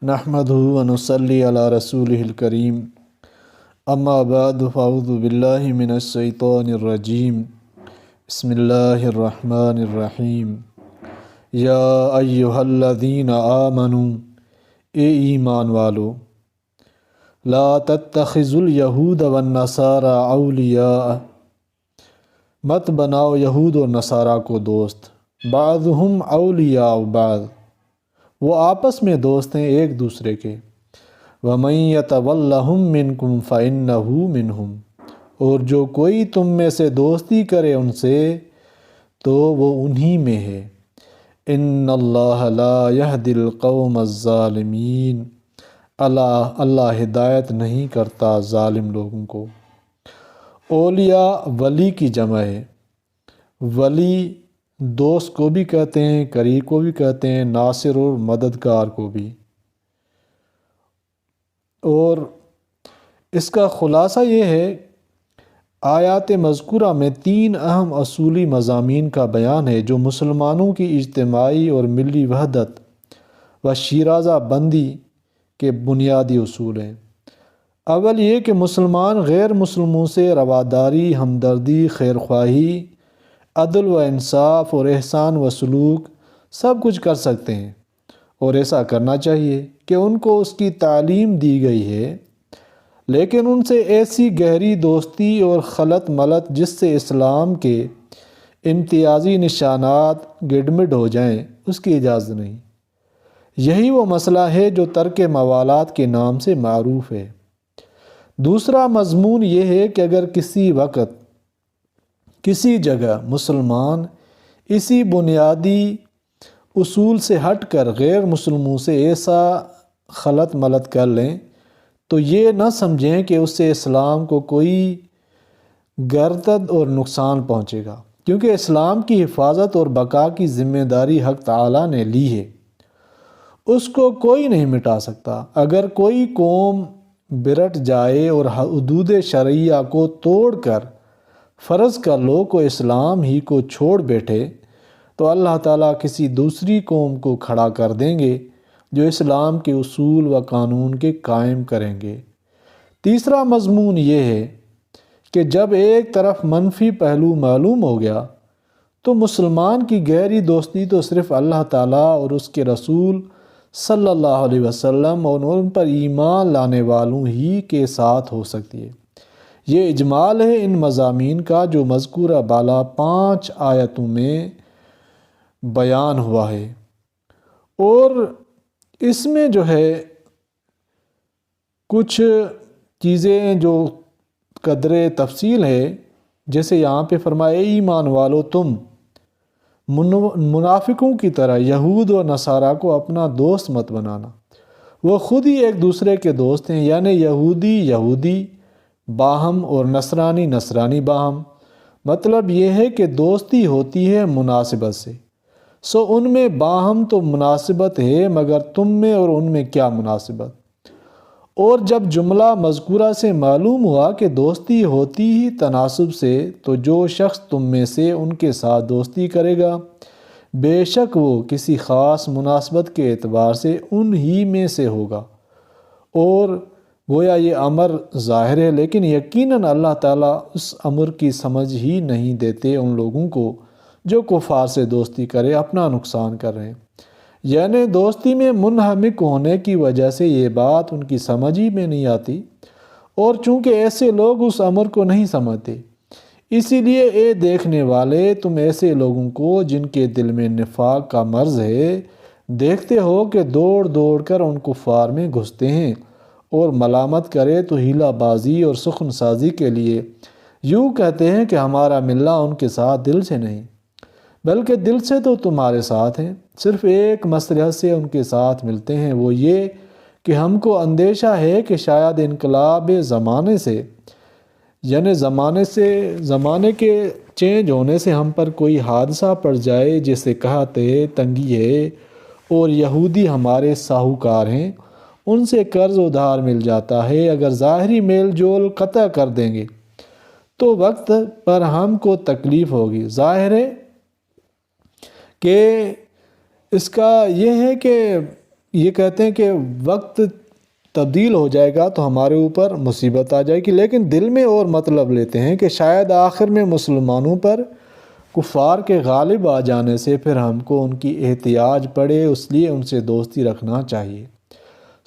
نحمدہ و نصلی علی رسولہ الکریم اما بعد فاعوذ باللہ من الشیطان الرجیم بسم اللہ الرحمن الرحیم یا ایہا الذین آمنوا اے ایمان والو لا تتخذوا الیہود والنصارى اولیاء مت بناؤ یہود اور نصارہ کو دوست، بعضهم اولیاء بعض وہ آپس میں دوست ہیں ایک دوسرے کے، وَمَن يَتَوَلَّهُم مِّنكُمْ فَإِنَّهُ مِنْهُمْ اور جو کوئی تم میں سے دوستی کرے ان سے تو وہ انہی میں ہے۔ إِنَّ اللَّهَ لَا يَهْدِي الْقَوْمَ الظَّالِمِينَ اللہ ہدایت نہیں کرتا ظالم لوگوں کو۔ اولیاء ولی کی جمع ہے۔ ولی دوست کو بھی کہتے ہیں، قریب کو بھی کہتے ہیں، ناصر اور مددگار کو بھی۔ اور اس کا خلاصہ یہ ہے، آیات مذکورہ میں 3 اہم اصولی مضامین کا بیان ہے جو مسلمانوں کی اجتماعی اور ملی وحدت و شیرازہ بندی کے بنیادی اصول ہیں۔ اول یہ کہ مسلمان غیر مسلموں سے رواداری، ہمدردی، خیرخواہی، عدل و انصاف اور احسان و سلوک سب کچھ کر سکتے ہیں، اور ایسا کرنا چاہیے کہ ان کو اس کی تعلیم دی گئی ہے، لیکن ان سے ایسی گہری دوستی اور خلط ملط جس سے اسلام کے امتیازی نشانات گڈمڈ ہو جائیں، اس کی اجازت نہیں۔ یہی وہ مسئلہ ہے جو ترک موالات کے نام سے معروف ہے۔ دوسرا مضمون یہ ہے کہ اگر کسی وقت کسی جگہ مسلمان اسی بنیادی اصول سے ہٹ کر غیر مسلموں سے ایسا خلط ملط کر لیں تو یہ نہ سمجھیں کہ اس سے اسلام کو کوئی گردد اور نقصان پہنچے گا، کیونکہ اسلام کی حفاظت اور بقا کی ذمہ داری حق تعالیٰ نے لی ہے، اس کو کوئی نہیں مٹا سکتا۔ اگر کوئی قوم برٹ جائے اور حدود شرعیہ کو توڑ کر فرض کر لو کہ اسلام ہی کو چھوڑ بیٹھے تو اللہ تعالیٰ کسی دوسری قوم کو کھڑا کر دیں گے جو اسلام کے اصول و قانون کے قائم کریں گے۔ تیسرا مضمون یہ ہے کہ جب ایک طرف منفی پہلو معلوم ہو گیا تو مسلمان کی گہری دوستی تو صرف اللہ تعالیٰ اور اس کے رسول صلی اللہ علیہ وسلم اور ان پر ایمان لانے والوں ہی کے ساتھ ہو سکتی ہے۔ یہ اجمال ہے ان مضامین کا جو مذکورہ بالا 5 آیتوں میں بیان ہوا ہے، اور اس میں جو ہے کچھ چیزیں جو قدر تفصیل ہے، جیسے یہاں پہ فرمایا ایمان والو تم منافقوں کی طرح یہود و نصارہ کو اپنا دوست مت بنانا، وہ خود ہی ایک دوسرے کے دوست ہیں، یعنی یہودی باہم اور نصرانی باہم۔ مطلب یہ ہے کہ دوستی ہوتی ہے مناسبت سے، سو ان میں باہم تو مناسبت ہے، مگر تم میں اور ان میں کیا مناسبت؟ اور جب جملہ مذکورہ سے معلوم ہوا کہ دوستی ہوتی ہی تناسب سے، تو جو شخص تم میں سے ان کے ساتھ دوستی کرے گا بے شک وہ کسی خاص مناسبت کے اعتبار سے ان ہی میں سے ہوگا۔ اور گویا یہ امر ظاہر ہے، لیکن یقیناً اللہ تعالیٰ اس امر کی سمجھ ہی نہیں دیتے ان لوگوں کو جو کفار سے دوستی کرے اپنا نقصان کر رہے ہیں، یعنی دوستی میں منہمک ہونے کی وجہ سے یہ بات ان کی سمجھ ہی میں نہیں آتی، اور چونکہ ایسے لوگ اس امر کو نہیں سمجھتے، اسی لیے اے دیکھنے والے تم ایسے لوگوں کو جن کے دل میں نفاق کا مرض ہے دیکھتے ہو کہ دوڑ کر ان کفار میں گھستے ہیں، اور ملامت کرے تو ہیلا بازی اور سخن سازی کے لیے یوں کہتے ہیں کہ ہمارا ملنا ان کے ساتھ دل سے نہیں، بلکہ دل سے تو تمہارے ساتھ ہیں، صرف ایک مصلحت سے ان کے ساتھ ملتے ہیں، وہ یہ کہ ہم کو اندیشہ ہے کہ شاید انقلاب زمانے سے، یعنی زمانے کے چینج ہونے سے ہم پر کوئی حادثہ پڑ جائے، جیسے قحط ہے، تنگی ہے، اور یہودی ہمارے ساہوکار ہیں، ان سے قرض ادھار مل جاتا ہے، اگر ظاہری میل جول قطع کر دیں گے تو وقت پر ہم کو تکلیف ہوگی۔ ظاہر ہے کہ اس کا یہ ہے کہ یہ کہتے ہیں کہ وقت تبدیل ہو جائے گا تو ہمارے اوپر مصیبت آ جائے گی، لیکن دل میں اور مطلب لیتے ہیں کہ شاید آخر میں مسلمانوں پر کفار کے غالب آ جانے سے پھر ہم کو ان کی احتیاج پڑے، اس لیے ان سے دوستی رکھنا چاہیے۔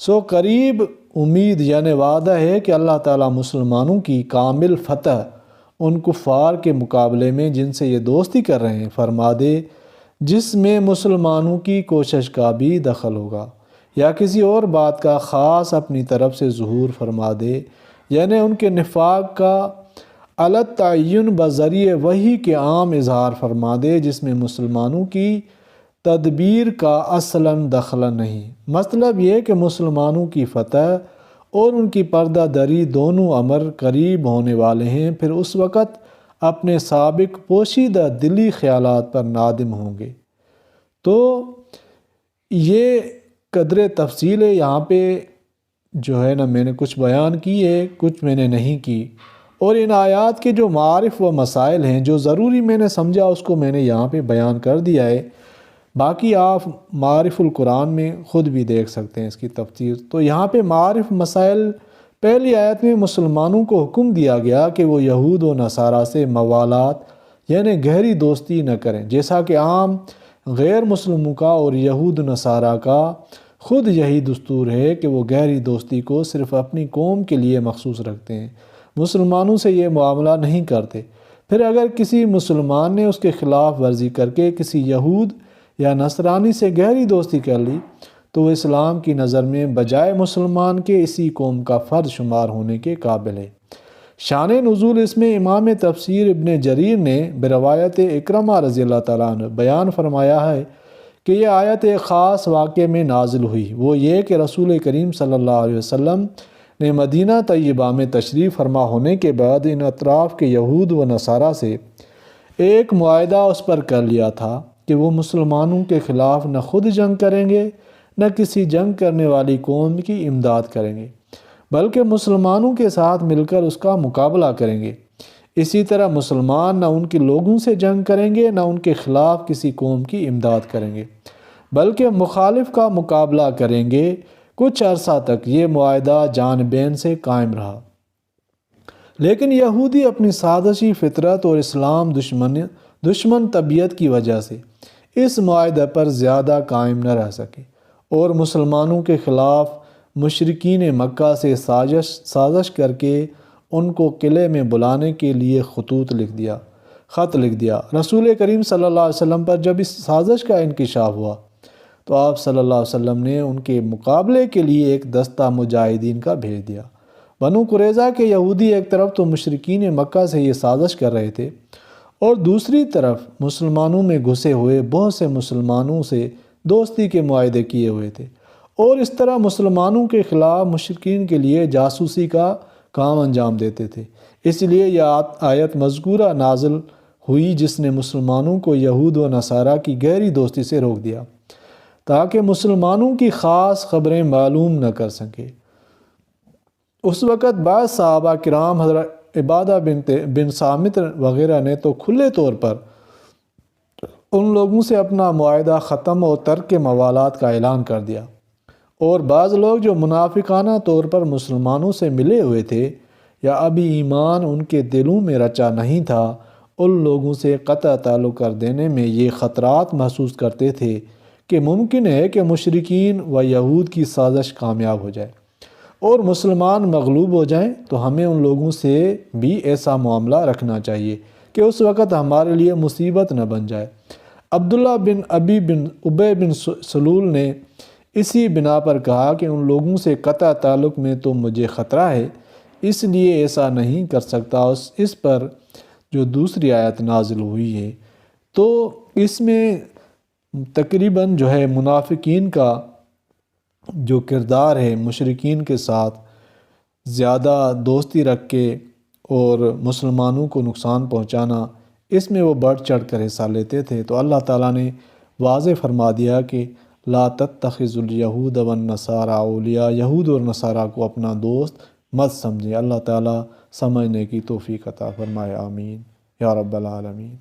سو قریب امید یعنی وعدہ ہے کہ اللہ تعالیٰ مسلمانوں کی کامل فتح ان کفار کے مقابلے میں جن سے یہ دوستی کر رہے ہیں فرما دے، جس میں مسلمانوں کی کوشش کا بھی دخل ہوگا، یا کسی اور بات کا خاص اپنی طرف سے ظہور فرما دے، یعنی ان کے نفاق کا علت تعین بذریعہ وحی کے عام اظہار فرما دے، جس میں مسلمانوں کی تدبیر کا اصلاً دخل نہیں۔ مطلب یہ کہ مسلمانوں کی فتح اور ان کی پردہ دری دونوں امر قریب ہونے والے ہیں، پھر اس وقت اپنے سابق پوشیدہ دلی خیالات پر نادم ہوں گے۔ تو یہ قدر تفصیل ہے، یہاں پہ جو ہے نا میں نے کچھ بیان کی ہے، کچھ میں نے نہیں کی، اور ان آیات کے جو معارف و مسائل ہیں جو ضروری میں نے سمجھا اس کو میں نے یہاں پہ بیان کر دیا ہے، باقی آپ معارف القرآن میں خود بھی دیکھ سکتے ہیں اس کی تفسیر۔ تو یہاں پہ معارف مسائل، پہلی آیت میں مسلمانوں کو حکم دیا گیا کہ وہ یہود و نصارہ سے موالات یعنی گہری دوستی نہ کریں، جیسا کہ عام غیر مسلموں کا اور یہود و نصارہ کا خود یہی دستور ہے کہ وہ گہری دوستی کو صرف اپنی قوم کے لیے مخصوص رکھتے ہیں، مسلمانوں سے یہ معاملہ نہیں کرتے۔ پھر اگر کسی مسلمان نے اس کے خلاف ورزی کر کے کسی یہود یا نصرانی سے گہری دوستی کر لی تو وہ اسلام کی نظر میں بجائے مسلمان کے اسی قوم کا فرد شمار ہونے کے قابل ہے۔ شان نزول اس میں امام تفسیر ابن جریر نے بروایت اکرمہ رضی اللہ تعالیٰ عنہ بیان فرمایا ہے کہ یہ آیت ایک خاص واقعے میں نازل ہوئی، وہ یہ کہ رسول کریم صلی اللہ علیہ وسلم نے مدینہ طیبہ میں تشریف فرما ہونے کے بعد ان اطراف کے یہود و نصارہ سے ایک معاہدہ اس پر کر لیا تھا کہ وہ مسلمانوں کے خلاف نہ خود جنگ کریں گے نہ کسی جنگ کرنے والی قوم کی امداد کریں گے، بلکہ مسلمانوں کے ساتھ مل کر اس کا مقابلہ کریں گے۔ اسی طرح مسلمان نہ ان کے لوگوں سے جنگ کریں گے نہ ان کے خلاف کسی قوم کی امداد کریں گے، بلکہ مخالف کا مقابلہ کریں گے۔ کچھ عرصہ تک یہ معاہدہ جانبین سے قائم رہا، لیکن یہودی اپنی سازشی فطرت اور اسلام دشمن طبیعت کی وجہ سے اس معاہدے پر زیادہ قائم نہ رہ سکے اور مسلمانوں کے خلاف مشرکین مکہ سے سازش کر کے ان کو قلعے میں بلانے کے لیے خط لکھ دیا۔ رسول کریم صلی اللہ علیہ وسلم پر جب اس سازش کا انکشاف ہوا تو آپ صلی اللہ علیہ وسلم نے ان کے مقابلے کے لیے ایک دستہ مجاہدین کا بھیج دیا۔ بنو قریظہ کے یہودی ایک طرف تو مشرکین مکہ سے یہ سازش کر رہے تھے اور دوسری طرف مسلمانوں میں گھسے ہوئے بہت سے مسلمانوں سے دوستی کے معاہدے کیے ہوئے تھے، اور اس طرح مسلمانوں کے خلاف مشرکین کے لیے جاسوسی کا کام انجام دیتے تھے۔ اس لیے یہ آیت مذکورہ نازل ہوئی جس نے مسلمانوں کو یہود و نصارہ کی گہری دوستی سے روک دیا تاکہ مسلمانوں کی خاص خبریں معلوم نہ کر سکے۔ اس وقت بعض صحابہ کرام حضرت عبادہ بن صامت وغیرہ نے تو کھلے طور پر ان لوگوں سے اپنا معاہدہ ختم اور ترک موالات کا اعلان کر دیا، اور بعض لوگ جو منافقانہ طور پر مسلمانوں سے ملے ہوئے تھے یا ابھی ایمان ان کے دلوں میں رچا نہیں تھا، ان لوگوں سے قطع تعلق کر دینے میں یہ خطرات محسوس کرتے تھے کہ ممکن ہے کہ مشرکین و یہود کی سازش کامیاب ہو جائے اور مسلمان مغلوب ہو جائیں، تو ہمیں ان لوگوں سے بھی ایسا معاملہ رکھنا چاہیے کہ اس وقت ہمارے لیے مصیبت نہ بن جائے۔ عبداللہ بن ابی بن سلول نے اسی بنا پر کہا کہ ان لوگوں سے قطع تعلق میں تو مجھے خطرہ ہے، اس لیے ایسا نہیں کر سکتا۔ اس پر جو دوسری آیت نازل ہوئی ہے تو اس میں تقریباً جو ہے منافقین کا جو کردار ہے مشرکین کے ساتھ زیادہ دوستی رکھ کے اور مسلمانوں کو نقصان پہنچانا، اس میں وہ بڑھ چڑھ کر حصہ لیتے تھے۔ تو اللہ تعالیٰ نے واضح فرما دیا کہ لا تتخذوا الیہود والنصارى اولیاء، یہود اور نصارہ کو اپنا دوست مت سمجھیں۔ اللہ تعالیٰ سمجھنے کی توفیق عطا فرمائے، آمین یا رب العالمین۔